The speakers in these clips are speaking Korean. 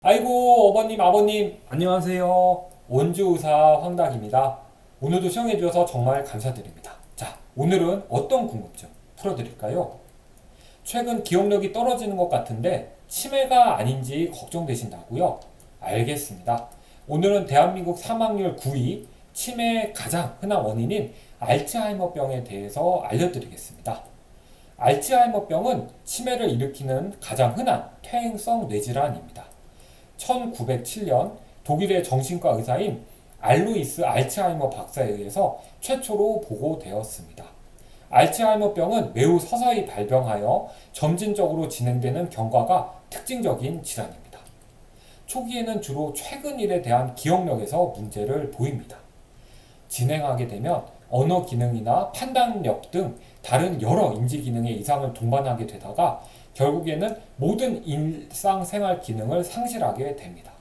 아이고 어머님 아버님 안녕하세요. 원주의사 황닭입니다. 오늘도 시청해 주셔서 정말 감사드립니다. 자, 오늘은 어떤 궁금증 풀어드릴까요? 최근 기억력이 떨어지는 것 같은데 치매가 아닌지 걱정되신다고요? 알겠습니다. 오늘은 대한민국 사망률 9위 치매의 가장 흔한 원인인 알츠하이머병에 대해서 알려드리겠습니다. 알츠하이머병은 치매를 일으키는 가장 흔한 퇴행성 뇌질환입니다. 1907년 독일의 정신과 의사인 알로이스 알츠하이머 박사에 의해서 최초로 보고되었습니다. 알츠하이머병은 매우 서서히 발병하여 점진적으로 진행되는 경과가 특징적인 질환입니다. 초기에는 주로 최근 일에 대한 기억력에서 문제를 보입니다. 진행하게 되면 언어 기능이나 판단력 등 다른 여러 인지 기능의 이상을 동반하게 되다가 결국에는 모든 일상생활 기능을 상실하게 됩니다.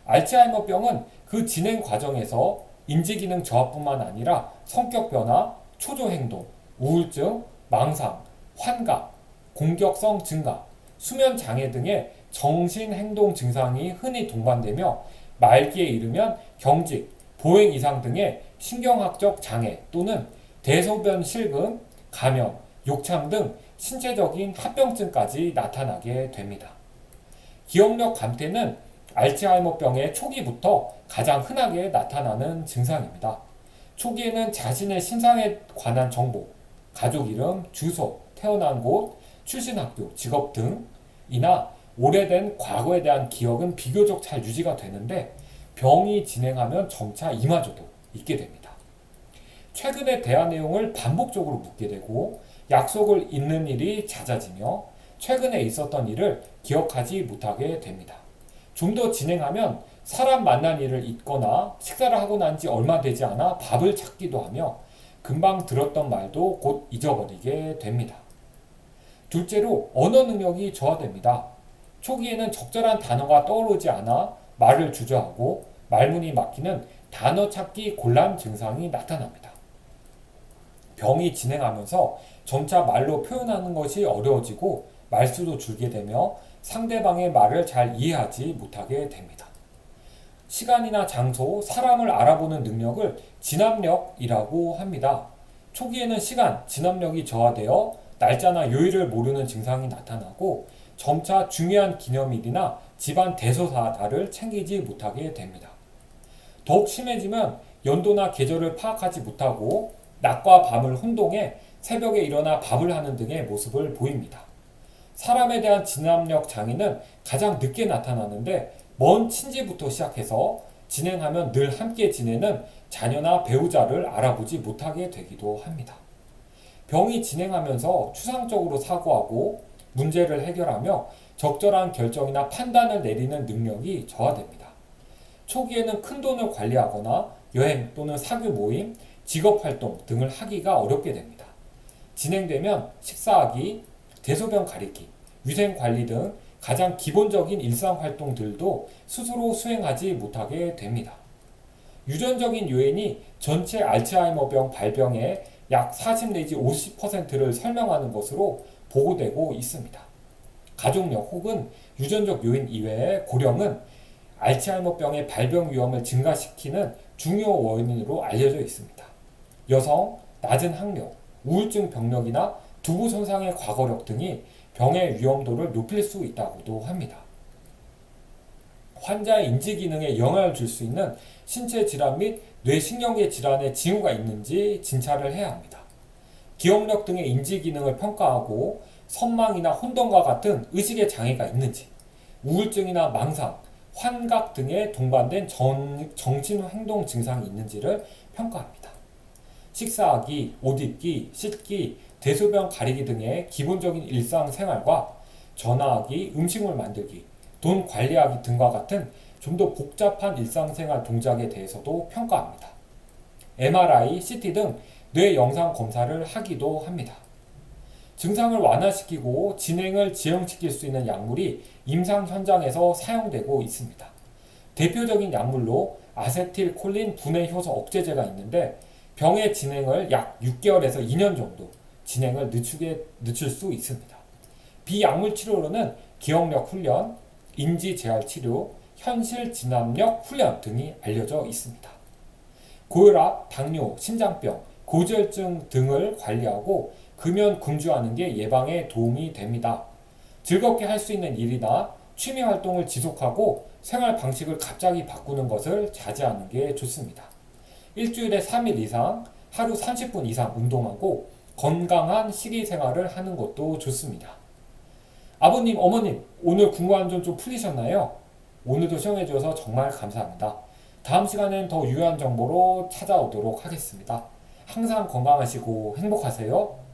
알츠하이머병은 그 진행 과정에서 인지기능 저하뿐만 아니라 성격 변화, 초조 행동, 우울증, 망상, 환각, 공격성 증가, 수면 장애 등의 정신 행동 증상이 흔히 동반되며 말기에 이르면 경직, 보행 이상 등의 신경학적 장애 또는 대소변 실금, 감염, 욕창 등 신체적인 합병증까지 나타나게 됩니다. 기억력 감퇴는 알츠하이머병의 초기부터 가장 흔하게 나타나는 증상입니다. 초기에는 자신의 신상에 관한 정보, 가족 이름, 주소, 태어난 곳, 출신 학교, 직업 등이나 오래된 과거에 대한 기억은 비교적 잘 유지가 되는데 병이 진행하면 점차 이마저도 잊게 됩니다. 최근에 대한 내용을 반복적으로 묻게 되고 약속을 잊는 일이 잦아지며 최근에 있었던 일을 기억하지 못하게 됩니다. 좀 더 진행하면 사람 만난 일을 잊거나 식사를 하고 난 지 얼마 되지 않아 밥을 찾기도 하며 금방 들었던 말도 곧 잊어버리게 됩니다. 둘째로 언어 능력이 저하됩니다. 초기에는 적절한 단어가 떠오르지 않아 말을 주저하고 말문이 막히는 단어 찾기 곤란 증상이 나타납니다. 병이 진행하면서 점차 말로 표현하는 것이 어려워지고 말수도 줄게 되며 상대방의 말을 잘 이해하지 못하게 됩니다. 시간이나 장소, 사람을 알아보는 능력을 진압력이라고 합니다. 초기에는 시간, 진압력이 저하되어 날짜나 요일을 모르는 증상이 나타나고 점차 중요한 기념일이나 집안 대소사다를 챙기지 못하게 됩니다. 더욱 심해지면 연도나 계절을 파악하지 못하고 낮과 밤을 혼동해 새벽에 일어나 밥을 하는 등의 모습을 보입니다. 사람에 대한 진압력 장애는 가장 늦게 나타나는데 먼 친지부터 시작해서 진행하면 늘 함께 지내는 자녀나 배우자를 알아보지 못하게 되기도 합니다. 병이 진행하면서 추상적으로 사고하고 문제를 해결하며 적절한 결정이나 판단을 내리는 능력이 저하됩니다. 초기에는 큰 돈을 관리하거나 여행 또는 사교 모임, 직업활동 등을 하기가 어렵게 됩니다. 진행되면 식사하기, 대소변 가리기, 위생관리 등 가장 기본적인 일상활동들도 스스로 수행하지 못하게 됩니다. 유전적인 요인이 전체 알츠하이머병 발병의 약 40 내지 50%를 설명하는 것으로 보고되고 있습니다. 가족력 혹은 유전적 요인 이외에 고령은 알츠하이머병의 발병 위험을 증가시키는 중요 원인으로 알려져 있습니다. 여성, 낮은 학력, 우울증 병력이나 두부 손상의 과거력 등이 병의 위험도를 높일 수 있다고도 합니다. 환자의 인지 기능에 영향을 줄 수 있는 신체 질환 및 뇌신경계 질환의 징후가 있는지 진찰을 해야 합니다. 기억력 등의 인지 기능을 평가하고 선망이나 혼돈과 같은 의식의 장애가 있는지, 우울증이나 망상, 환각 등에 동반된 정신행동 증상이 있는지를 평가합니다. 식사하기, 옷 입기, 씻기, 대소변 가리기 등의 기본적인 일상생활과 전화하기, 음식물 만들기, 돈 관리하기 등과 같은 좀 더 복잡한 일상생활 동작에 대해서도 평가합니다. MRI, CT 등 뇌 영상 검사를 하기도 합니다. 증상을 완화시키고 진행을 지연시킬 수 있는 약물이 임상 현장에서 사용되고 있습니다. 대표적인 약물로 아세틸콜린 분해 효소 억제제가 있는데 병의 진행을 약 6개월에서 2년 정도 진행을 늦출 수 있습니다. 비약물 치료로는 기억력 훈련, 인지재활치료, 현실진압력 훈련 등이 알려져 있습니다. 고혈압, 당뇨, 심장병, 고지혈증 등을 관리하고 금연 금주하는 게 예방에 도움이 됩니다. 즐겁게 할 수 있는 일이나 취미 활동을 지속하고 생활 방식을 갑자기 바꾸는 것을 자제하는 게 좋습니다. 일주일에 3일 이상, 하루 30분 이상 운동하고 건강한 식이 생활을 하는 것도 좋습니다. 아버님, 어머님, 오늘 궁금한 점 좀 풀리셨나요? 오늘도 시청해주셔서 정말 감사합니다. 다음 시간엔 더 유효한 정보로 찾아오도록 하겠습니다. 항상 건강하시고 행복하세요.